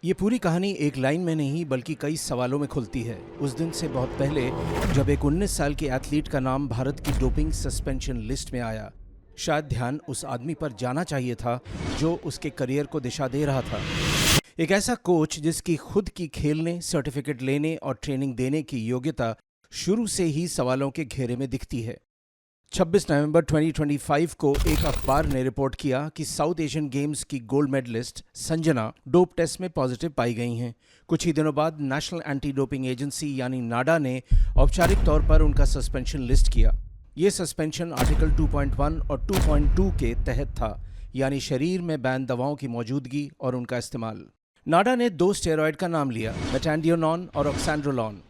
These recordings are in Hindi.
ये पूरी कहानी एक लाइन में नहीं बल्कि कई सवालों में खुलती है। उस दिन से बहुत पहले जब एक 19 साल के एथलीट का नाम भारत की डोपिंग सस्पेंशन लिस्ट में आया, शायद ध्यान उस आदमी पर जाना चाहिए था जो उसके करियर को दिशा दे रहा था। एक ऐसा कोच जिसकी खुद की खेलने, सर्टिफिकेट लेने और ट्रेनिंग देने की योग्यता शुरू से ही सवालों के घेरे में दिखती है। 26 नवंबर 2025 को एक अखबार ने रिपोर्ट किया कि साउथ एशियन गेम्स की gold medallist Sanjana dope test में पॉजिटिव पाई गई हैं। कुछ ही दिनों बाद नेशनल एंटी डोपिंग एजेंसी यानी नाडा ने औपचारिक तौर पर उनका सस्पेंशन लिस्ट किया। ये सस्पेंशन आर्टिकल 2.1 और 2.2 के तहत था, यानी शरीर में बैन दवाओं की मौजूदगी और उनका इस्तेमाल। नाडा ने 2 स्टेरॉयड का नाम लिया, मेटेंडियोनॉन और ऑक्सैंड्रोलॉन।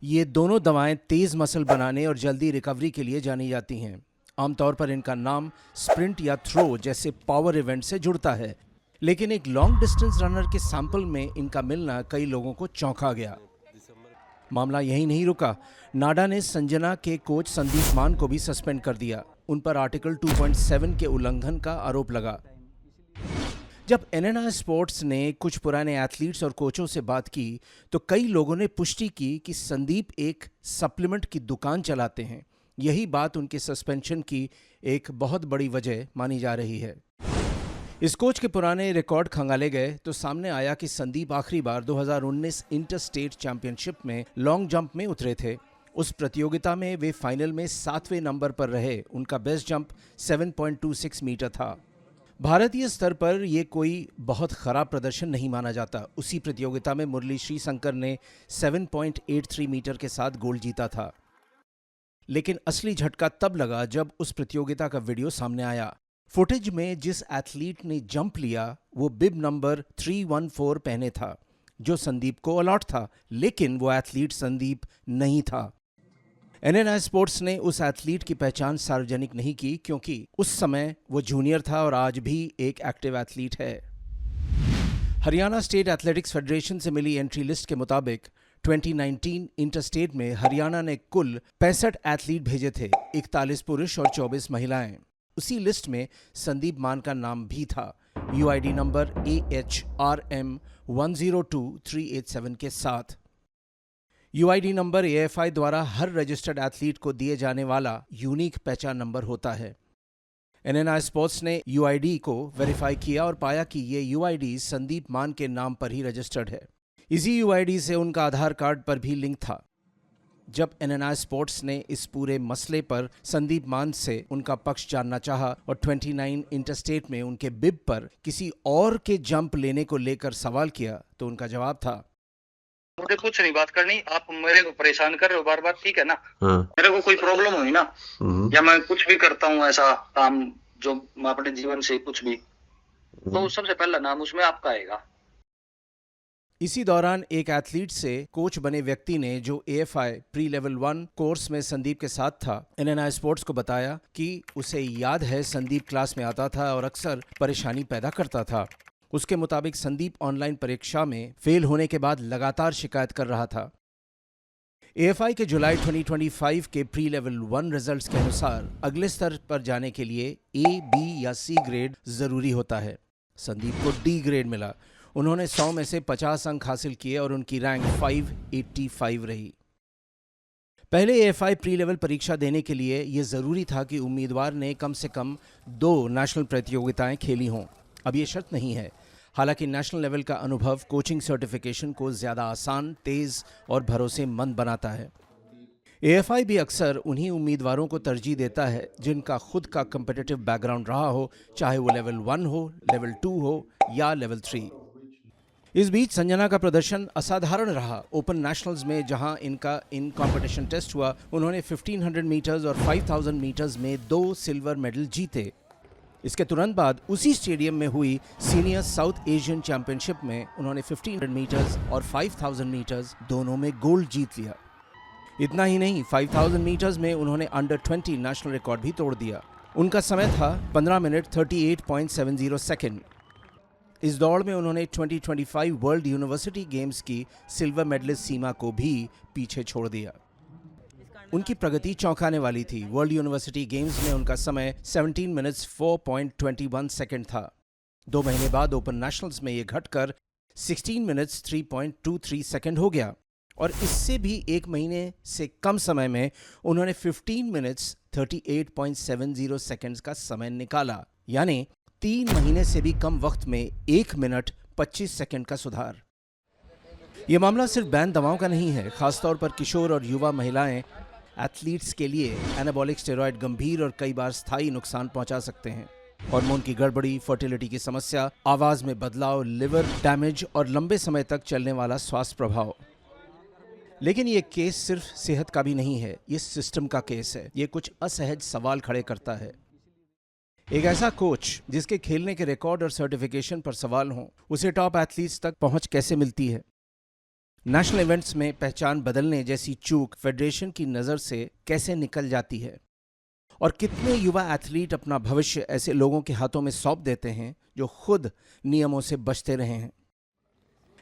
ये दोनों दवाएं तेज मसल बनाने और जल्दी रिकवरी के लिए जानी जाती हैं। आमतौर पर इनका नाम स्प्रिंट या थ्रो जैसे पावर इवेंट से जुड़ता है, लेकिन एक लॉन्ग डिस्टेंस रनर के सैंपल में इनका मिलना कई लोगों को चौंका गया। मामला यहीं नहीं रुका। नाडा ने संजना के कोच संदीप मान को भी सस्पेंड कर दिया। उन पर आर्टिकल 2.7 के उल्लंघन का आरोप लगा। जब एनएनआई स्पोर्ट्स ने कुछ पुराने एथलीट्स और कोचों से बात की तो कई लोगों ने पुष्टि की कि संदीप एक सप्लीमेंट की दुकान चलाते हैं। यही बात उनके सस्पेंशन की एक बहुत बड़ी वजह मानी जा रही है। इस कोच के पुराने रिकॉर्ड खंगाले गए तो सामने आया कि संदीप आखिरी बार 2019 इंटर स्टेट चैंपियनशिप में लॉन्ग जंप में उतरे थे। उस प्रतियोगिता में वे फाइनल में 7वें नंबर पर रहे। उनका बेस्ट जंप 7.26 मीटर था। भारतीय स्तर पर यह कोई बहुत खराब प्रदर्शन नहीं माना जाता। उसी प्रतियोगिता में मुरली श्रीशंकर ने 7.83 मीटर के साथ गोल्ड जीता था। लेकिन असली झटका तब लगा जब उस प्रतियोगिता का वीडियो सामने आया। फुटेज में जिस एथलीट ने जंप लिया वो बिब नंबर 314 पहने था, जो संदीप को अलॉट था, लेकिन वो एथलीट संदीप नहीं था। एनएनआई स्पोर्ट्स ने उस एथलीट की पहचान सार्वजनिक नहीं की क्योंकि उस समय वो जूनियर था और आज भी एक एक्टिव एथलीट है। हरियाणा स्टेट एथलेटिक्स फेडरेशन से मिली एंट्री लिस्ट के मुताबिक 2019 इंटरस्टेट में हरियाणा ने कुल 65 एथलीट भेजे थे, 41 पुरुष और 24 महिलाएं। उसी लिस्ट में संदीप मान का नाम भी था, यूआईडी नंबर AHRM 102387 के साथ। यूआईडी नंबर एएफआई द्वारा हर रजिस्टर्ड एथलीट को दिए जाने वाला यूनिक पहचान नंबर होता है। एनएनआई स्पोर्ट्स ने यूआईडी को वेरीफाई किया और पाया कि ये यूआईडी संदीप मान के नाम पर ही रजिस्टर्ड है। इसी यूआईडी से उनका आधार कार्ड पर भी लिंक था। जब एनएनआई स्पोर्ट्स ने इस पूरे मसले पर संदीप मान से उनका पक्ष जानना चाहा और 29 इंटरस्टेट में उनके बिब पर किसी और के जंप लेने को लेकर सवाल किया तो उनका जवाब था, मुझे कुछ नहीं बात करनी, आप मेरे को परेशान कर रहे हो बार बार, ठीक है ना। हाँ। मेरे को कोई प्रॉब्लम हुई ना, या मैं कुछ भी करता हूँ ऐसा काम जो मैं अपने जीवन से कुछ भी, तो सबसे पहला नाम उसमें आपका आएगा। इसी दौरान एक एथलीट से कोच बने व्यक्ति ने, जो एएफआई प्री लेवल 1 कोर्स में संदीप के साथ था, एनएनआई स्पोर्ट्स को बताया कि उसे याद है संदीप क्लास में आता था और अक्सर परेशानी पैदा करता था। उसके मुताबिक संदीप ऑनलाइन परीक्षा में फेल होने के बाद लगातार शिकायत कर रहा था। एएफआई के जुलाई 2025 के प्री लेवल 1 रिजल्ट्स के अनुसार अगले स्तर पर जाने के लिए ए, बी या सी ग्रेड जरूरी होता है। संदीप को डी ग्रेड मिला। उन्होंने 100 में से 50 अंक हासिल किए और उनकी रैंक 585 रही। पहले एएफआई प्री लेवल परीक्षा देने के लिए यह जरूरी था कि उम्मीदवार ने कम से कम 2 नेशनल प्रतियोगिताएं खेली हों। अब ये शर्त नहीं है। हालांकि नेशनल लेवल का अनुभव कोचिंग सर्टिफिकेशन को ज़्यादा आसान, तेज़ और भरोसेमंद बनाता है। एएफआई भी अक्सर उन्हीं उम्मीदवारों को तरजीह देता है जिनका खुद का कम्पिटिटिव बैकग्राउंड रहा हो, चाहे वो लेवल 1 हो, लेवल 2 हो या लेवल 3। इस बीच संजना का प्रदर्शन असाधारण रहा। ओपन नेशनल्स में जहां इनका इन कॉम्पिटिशन टेस्ट हुआ, उन्होंने 1500 मीटर्स और 5000 मीटर्स में 2 सिल्वर मेडल जीते। इसके तुरंत बाद उसी स्टेडियम में हुई सीनियर साउथ एशियन चैंपियनशिप में उन्होंने 1500 मीटर्स और 5000 मीटर्स दोनों में गोल्ड जीत लिया। इतना ही नहीं, 5000 मीटर्स में उन्होंने अंडर 20 नेशनल रिकॉर्ड भी तोड़ दिया। उनका समय था 15 मिनट 38.70 सेकेंड। इस दौड़ में उन्होंने 2025 वर्ल्ड यूनिवर्सिटी गेम्स की सिल्वर मेडलिस्ट सीमा को भी पीछे छोड़ दिया। उनकी प्रगति चौंकाने वाली थी। वर्ल्ड यूनिवर्सिटी गेम्स में उनका समय 17 मिनट्स 4.21 सेकेंड था। 2 महीने बाद ओपन नेशनल्स में ये घटकर 16 मिनट्स 3.23 सेकंड हो गया और इससे भी एक महीने से कम समय में उन्होंने 15 मिनट्स 38.70 सेकंड्स का समय निकाला, यानी 3 महीने से भी कम वक्त में 1 मिनट 25 सेकंड का सुधार। यह मामला सिर्फ बैन दवाओं का नहीं है। खासतौर पर किशोर और युवा महिलाएं एथलीट्स के लिए एनाबॉलिक स्टेरॉयड गंभीर और कई बार स्थायी नुकसान पहुंचा सकते हैं। हार्मोन की गड़बड़ी, फर्टिलिटी की समस्या, आवाज में बदलाव, लिवर डैमेज और लंबे समय तक चलने वाला स्वास्थ्य प्रभाव। लेकिन ये केस सिर्फ सेहत का भी नहीं है, ये सिस्टम का केस है। ये कुछ असहज सवाल खड़े करता है। एक ऐसा कोच जिसके खेलने के रिकॉर्ड और सर्टिफिकेशन पर सवाल हों, उसे टॉप एथलीट्स तक पहुंच कैसे मिलती है? नेशनल इवेंट्स में पहचान बदलने जैसी चूक फेडरेशन की नज़र से कैसे निकल जाती है? और कितने युवा एथलीट अपना भविष्य ऐसे लोगों के हाथों में सौंप देते हैं जो खुद नियमों से बचते रहे हैं?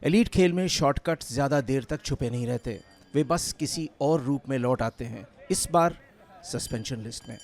एलीट खेल में शॉर्टकट ज़्यादा देर तक छुपे नहीं रहते, वे बस किसी और रूप में लौट आते हैं, इस बार सस्पेंशन लिस्ट में।